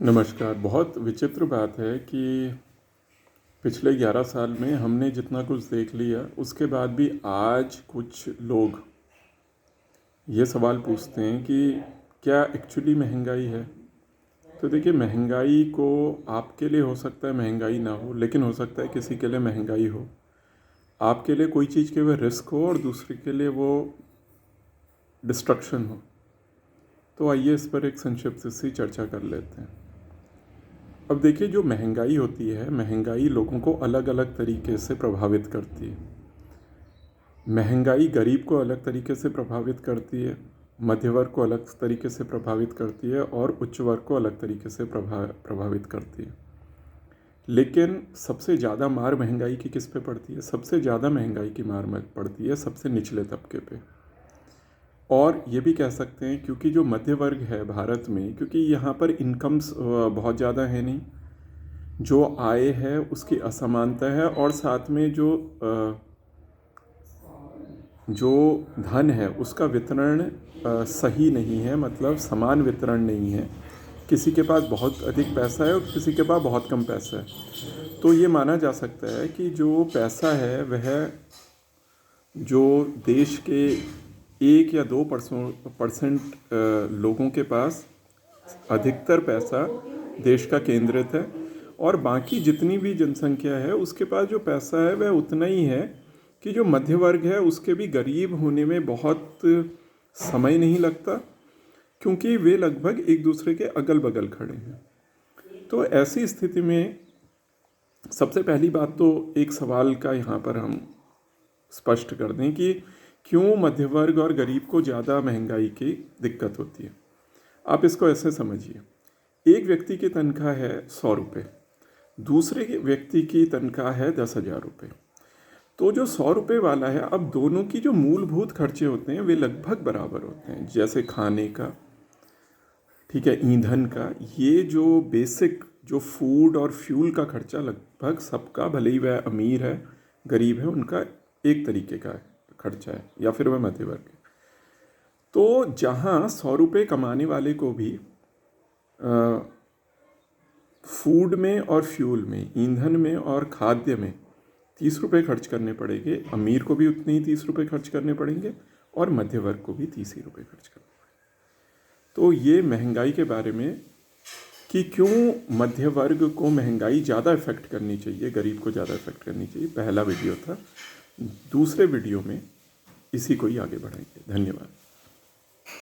नमस्कार। बहुत विचित्र बात है कि पिछले 11 साल में हमने जितना कुछ देख लिया उसके बाद भी आज कुछ लोग ये सवाल पूछते हैं कि क्या एक्चुअली महंगाई है। तो देखिए, महंगाई को आपके लिए हो सकता है महंगाई ना हो, लेकिन हो सकता है किसी के लिए महंगाई हो। आपके लिए कोई चीज़ के वो रिस्क हो और दूसरे के लिए वो डिस्ट्रक्शन हो। तो आइए इस पर एक संक्षिप्त सी चर्चा कर लेते हैं। अब देखिए, जो महंगाई होती है, महंगाई लोगों को अलग अलग तरीके से प्रभावित करती है। महंगाई गरीब को अलग तरीके से प्रभावित करती है, मध्य वर्ग को अलग तरीके से प्रभावित करती है और उच्च वर्ग को अलग तरीके से प्रभावित करती है। लेकिन सबसे ज़्यादा मार महंगाई की किस पे पड़ती है? सबसे ज़्यादा महंगाई की मार पड़ती है सबसे निचले तबके पे। और ये भी कह सकते हैं क्योंकि जो मध्य वर्ग है भारत में, क्योंकि यहाँ पर इनकम्स बहुत ज़्यादा है नहीं, जो आय है उसकी असमानता है और साथ में जो धन है उसका वितरण सही नहीं है, मतलब समान वितरण नहीं है। किसी के पास बहुत अधिक पैसा है और किसी के पास बहुत कम पैसा है। तो ये माना जा सकता है कि जो पैसा है वह जो देश के 1 या 2% लोगों के पास अधिकतर पैसा देश का केंद्रित है और बाकी जितनी भी जनसंख्या है उसके पास जो पैसा है वह उतना ही है कि जो मध्य वर्ग है उसके भी गरीब होने में बहुत समय नहीं लगता, क्योंकि वे लगभग एक दूसरे के अगल बगल खड़े हैं। तो ऐसी स्थिति में सबसे पहली बात तो एक सवाल का यहाँ पर हम स्पष्ट कर दें कि क्यों मध्य वर्ग और गरीब को ज़्यादा महंगाई की दिक्कत होती है। आप इसको ऐसे समझिए, एक व्यक्ति की तनख्वाह है 100 रुपये, दूसरे व्यक्ति की तनख्वाह है 10,000 रुपये। तो जो 100 रुपये वाला है, अब दोनों की जो मूलभूत खर्चे होते हैं वे लगभग बराबर होते हैं, जैसे खाने का, ठीक है, ईंधन का, ये जो बेसिक जो फूड और फ्यूल का खर्चा लगभग सबका, भले ही वह अमीर है गरीब है, उनका एक तरीके का खर्चा है या फिर वह मध्य वर्ग है। तो जहाँ 100 रुपये कमाने वाले को भी फूड में और फ्यूल में, ईंधन में और खाद्य में 30 रुपये खर्च करने पड़ेंगे, अमीर को भी उतने ही 30 रुपये खर्च करने पड़ेंगे और मध्य वर्ग को भी 30 ही रुपये खर्च करने पड़ेंगे। तो ये महंगाई के बारे में कि क्यों मध्य वर्ग को महंगाई ज़्यादा इफेक्ट करनी चाहिए, गरीब को ज़्यादा इफेक्ट करनी चाहिए, पहला वीडियो था। दूसरे वीडियो में इसी को ही आगे बढ़ाएंगे। धन्यवाद।